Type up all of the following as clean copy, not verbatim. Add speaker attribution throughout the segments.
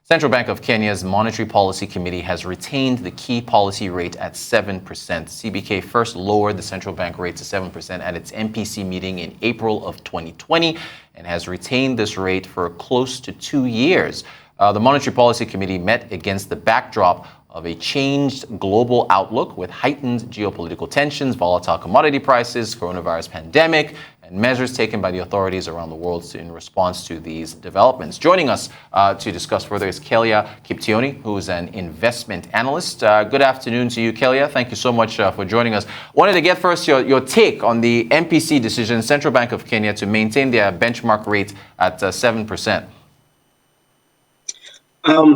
Speaker 1: Central Bank of Kenya's Monetary Policy Committee has retained the key policy rate at 7%. CBK first lowered the central bank rate to 7% at its MPC meeting in April of 2020 and has retained this rate for close to 2 years. The Monetary Policy Committee met against the backdrop of a changed global outlook with heightened geopolitical tensions, volatile commodity prices, coronavirus pandemic, and measures taken by the authorities around the world in response to these developments. Joining us to discuss further is Kalya Kiptiony, who is an investment analyst. Good afternoon to you, Kalya. Thank you so much for joining us. Wanted to get first your take on the MPC decision, Central Bank of Kenya, to maintain their benchmark rate at 7%.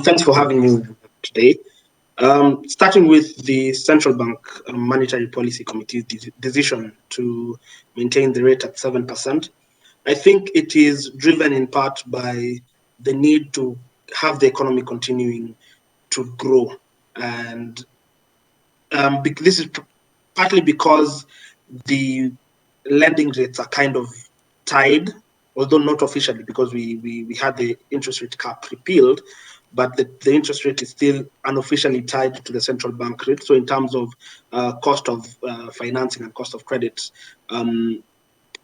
Speaker 2: Thanks for having me today. Starting with the Central Bank Monetary Policy Committee's decision to maintain the rate at 7%, I think it is driven in part by the need to have the economy continuing to grow. And this is partly because the lending rates are kind of tied, although not officially because we had the interest rate cap repealed, but the interest rate is still unofficially tied to the central bank rate. So in terms of cost of financing and cost of credit,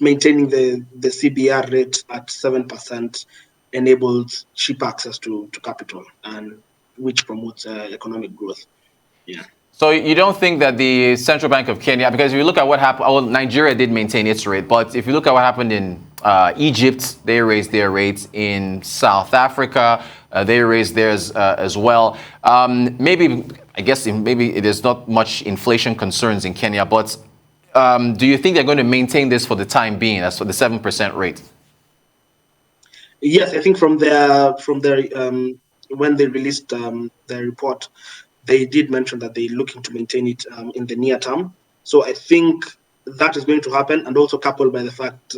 Speaker 2: maintaining the CBR rate at 7% enables cheap access to capital, and which promotes economic growth. Yeah.
Speaker 1: So you don't think that the Central Bank of Kenya, because if you look at what happened, well, Nigeria did maintain its rate, but if you look at what happened in Egypt, they raised their rates. In South Africa, they raised theirs as well. Maybe there's not much inflation concerns in Kenya, but do you think they're going to maintain this for the time being, as for the 7% rate?
Speaker 2: Yes, I think from their when they released their report, they did mention that they're looking to maintain it in the near term. So I think that is going to happen, and also coupled by the fact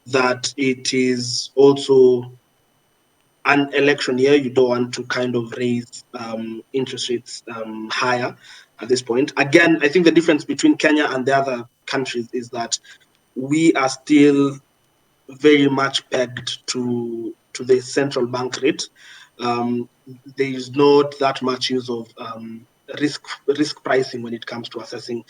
Speaker 2: that it is also an election year. You don't want to kind of raise interest rates higher at this point. Again, I think the difference between Kenya and the other countries is that we are still very much pegged to the central bank rate. There is not that much use of risk pricing when it comes to assessing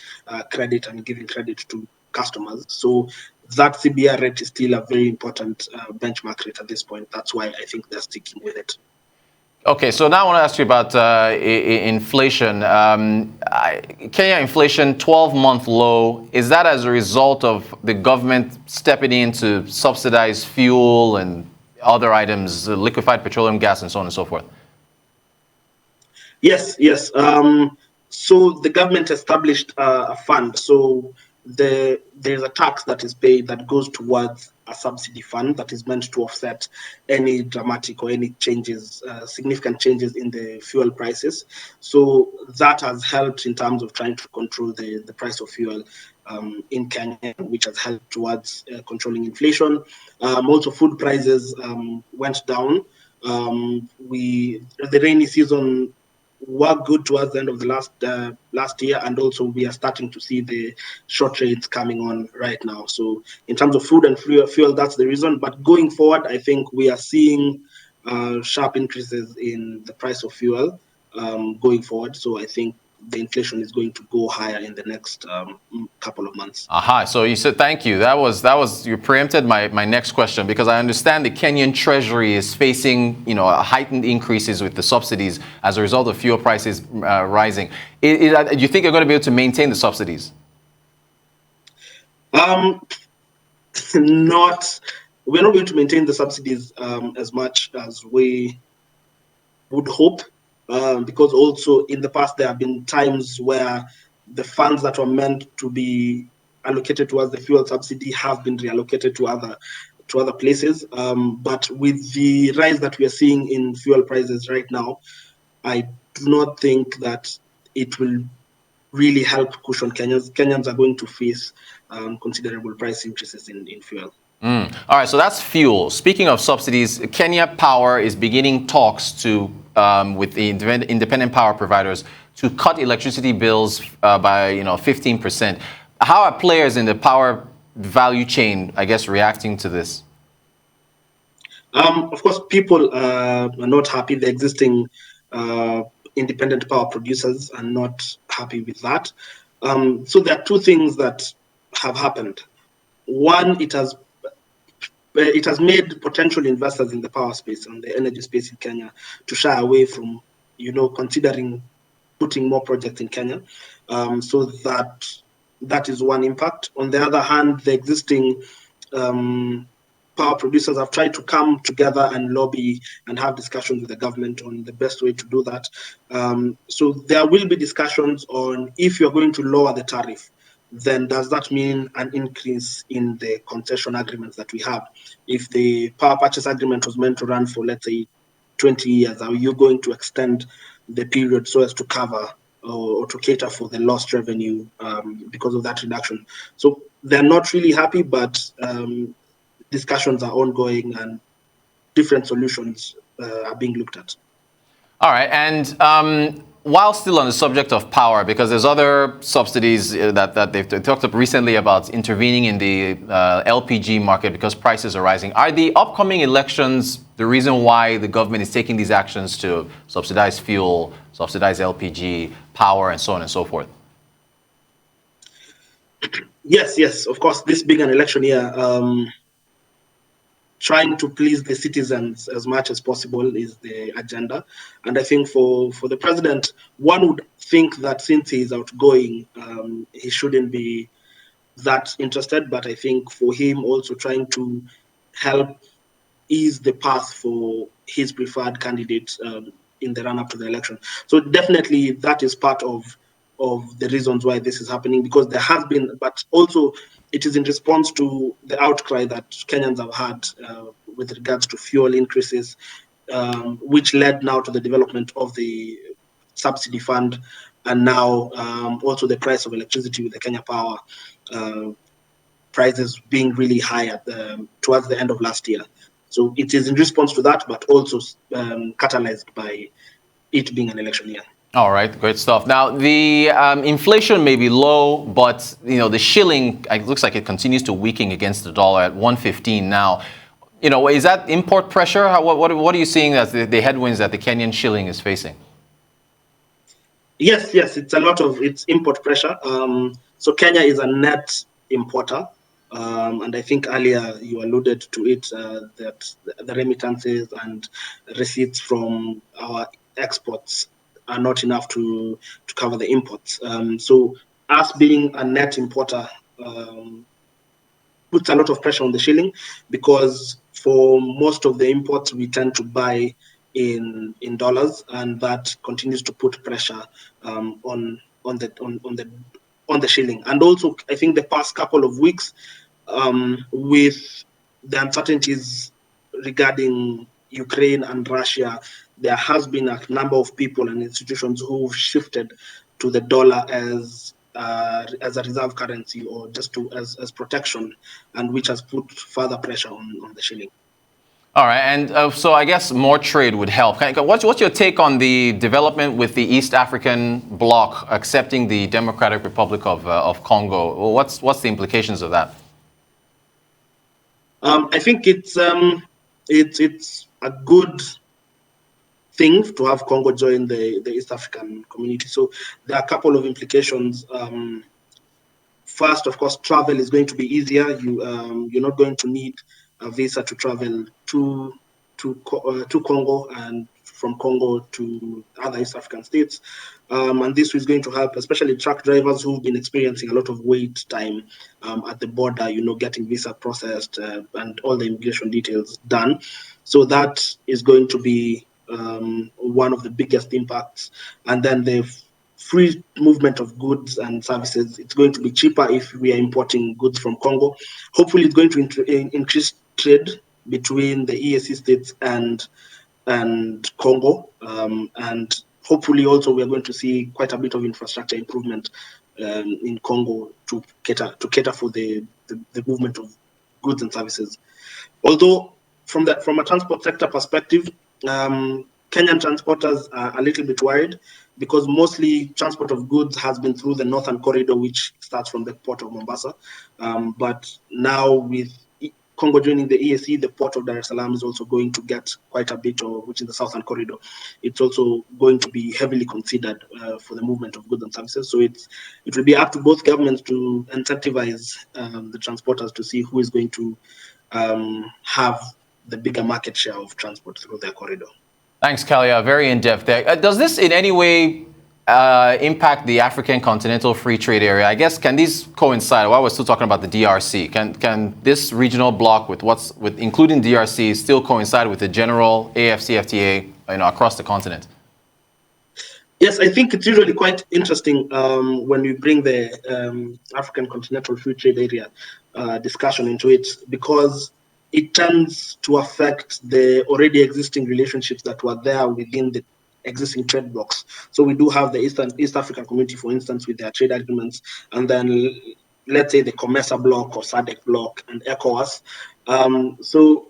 Speaker 2: credit and giving credit to customers. So that CBR rate is still a very important benchmark rate at this point. That's why I think they're sticking with it.
Speaker 1: Okay, so now I want to ask you about inflation. Kenya inflation, 12-month low. Is that as a result of the government stepping in to subsidize fuel and other items, liquefied petroleum gas, and so on and so forth?
Speaker 2: Yes. So the government established a fund. So there's a tax that is paid that goes towards a subsidy fund that is meant to offset any dramatic or any changes, significant changes in the fuel prices. So that has helped in terms of trying to control the price of fuel in Kenya, which has helped towards controlling inflation. Also, food prices went down. The rainy season were good towards the end of the last year, and also we are starting to see the short rates coming on right now. So in terms of food and fuel, that's the reason. But going forward, I think we are seeing sharp increases in the price of fuel going forward. So I think the inflation is going to go higher in the next couple of months.
Speaker 1: Aha. So you said, thank you. That was you preempted my next question, because I understand the Kenyan Treasury is facing heightened increases with the subsidies as a result of fuel prices rising. Do you think you're going to be able to maintain the subsidies?
Speaker 2: We're not going to maintain the subsidies as much as we would hope. Because also in the past there have been times where the funds that were meant to be allocated towards the fuel subsidy have been reallocated to other places. But with the rise that we are seeing in fuel prices right now, I do not think that it will really help cushion Kenyans. Kenyans are going to face considerable price increases in fuel.
Speaker 1: All right, so that's fuel. Speaking of subsidies, Kenya Power is beginning talks with the independent power providers to cut electricity bills by 15%. How are players in the power value chain, I guess, reacting to this?
Speaker 2: Of course, people are not happy. The existing independent power producers are not happy with that. So there are two things that have happened. One, it has made potential investors in the power space and the energy space in Kenya to shy away from, considering putting more projects in Kenya. So that is one impact. On the other hand, the existing power producers have tried to come together and lobby and have discussions with the government on the best way to do that. So there will be discussions on, if you're going to lower the tariff, then does that mean an increase in the concession agreements that we have? If the power purchase agreement was meant to run for, let's say, 20 years, are you going to extend the period so as to cover or to cater for the lost revenue because of that reduction? So they're not really happy, but discussions are ongoing and different solutions are being looked at.
Speaker 1: All right, and while still on the subject of power, because there's other subsidies that they've talked about recently about intervening in the LPG market because prices are rising. Are the upcoming elections the reason why the government is taking these actions to subsidize fuel, subsidize LPG, power, and so on and so forth?
Speaker 2: Yes, of course, this being an election year, trying to please the citizens as much as possible is the agenda. And I think for the president, one would think that since he's outgoing, he shouldn't be that interested. But I think for him also trying to help ease the path for his preferred candidate in the run-up to the election. So definitely that is part of the reasons why this is happening, because there has been, but also it is in response to the outcry that Kenyans have had with regards to fuel increases, which led now to the development of the subsidy fund, and now also the price of electricity with the Kenya Power prices being really high towards the end of last year. So it is in response to that, but also catalyzed by it being an election year.
Speaker 1: All right, great stuff. Now, the inflation may be low, but the shilling, it looks like it continues to weaken against the dollar at 115 now. Is that import pressure? What are you seeing as the headwinds that the Kenyan shilling is facing?
Speaker 2: Yes, it's import pressure. So Kenya is a net importer. And I think earlier you alluded to it, that the remittances and receipts from our exports are not enough to cover the imports. So us being a net importer puts a lot of pressure on the shilling, because for most of the imports we tend to buy in dollars, and that continues to put pressure on the shilling. And also, I think the past couple of weeks, with the uncertainties regarding Ukraine and Russia, there has been a number of people and institutions who've shifted to the dollar as a reserve currency, or just as protection, and which has put further pressure on the shilling.
Speaker 1: All right, and so I guess more trade would help. What's your take on the development with the East African bloc accepting the Democratic Republic of Congo? What's the implications of that?
Speaker 2: I think it's a good thing to have Congo join the East African community. So there are a couple of implications. First, of course, travel is going to be easier. You're not going to need a visa to travel to Congo, and from Congo to other East African states. And this is going to help, especially truck drivers who've been experiencing a lot of wait time at the border, getting visa processed and all the immigration details done. So that is going to be one of the biggest impacts. And then the free movement of goods and services. It's going to be cheaper if we are importing goods from Congo. Hopefully, it's going to increase trade between the EAC states and Congo, and hopefully also we are going to see quite a bit of infrastructure improvement in Congo to cater for the movement of goods and services. Although from a transport sector perspective, Kenyan transporters are a little bit worried, because mostly transport of goods has been through the Northern Corridor, which starts from the port of Mombasa. But now with Congo joining the EAC, the port of Dar es Salaam is also going to get quite a bit of, which is the Southern Corridor. It's also going to be heavily considered for the movement of goods and services. So it will be up to both governments to incentivize the transporters to see who is going to have the bigger market share of transport through their corridor. Thanks,
Speaker 1: Kalya. Very in-depth there. Does this in any way impact the African continental free trade area? I guess, can these coincide? While we're still talking about the DRC, can this regional bloc with including DRC still coincide with the general AFCFTA across the continent?
Speaker 2: Yes, I think it's usually quite interesting when we bring the African continental free trade area discussion into it, because it tends to affect the already existing relationships that were there within the existing trade blocs. So we do have the East African Community, for instance, with their trade agreements, and then let's say the COMESA bloc or SADC bloc and ECOWAS. So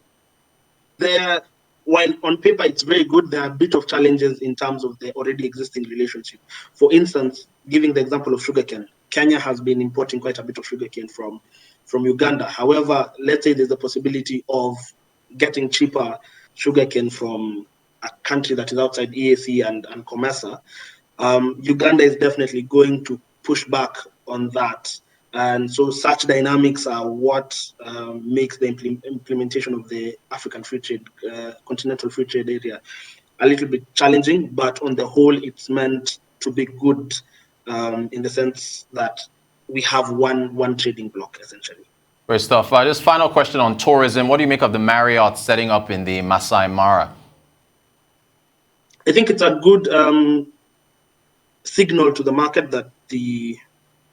Speaker 2: there, while on paper it's very good, there are a bit of challenges in terms of the already existing relationship. For instance, giving the example of sugarcane, Kenya has been importing quite a bit of sugarcane from Uganda. However, let's say there's a possibility of getting cheaper sugarcane from a country that is outside EAC and COMESA. Uganda is definitely going to push back on that. And so such dynamics are what makes the implementation of the African free trade, continental free trade area a little bit challenging, but on the whole, it's meant to be good in the sense that we have one trading bloc, essentially.
Speaker 1: Great stuff. Just final question on tourism. What do you make of the Marriott setting up in the Masai Mara?
Speaker 2: I think it's a good signal to the market that the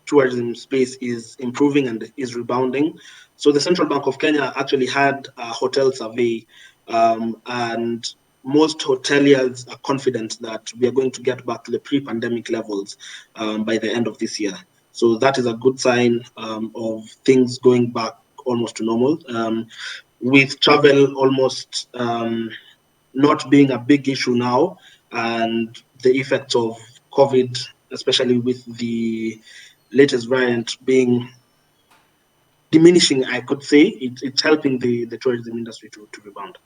Speaker 2: tourism space is improving and is rebounding. So the Central Bank of Kenya actually had a hotel survey, and most hoteliers are confident that we are going to get back to the pre-pandemic levels by the end of this year. So that is a good sign of things going back almost to normal. With travel almost not being a big issue now, and the effects of COVID, especially with the latest variant being diminishing, I could say, it's helping the tourism industry to rebound.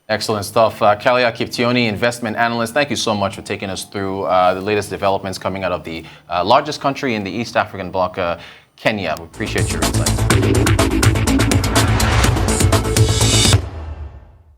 Speaker 1: Excellent stuff. Kalya Kiptiony, investment analyst, thank you so much for taking us through the latest developments coming out of the largest country in the East African bloc, Kenya. We appreciate your insights.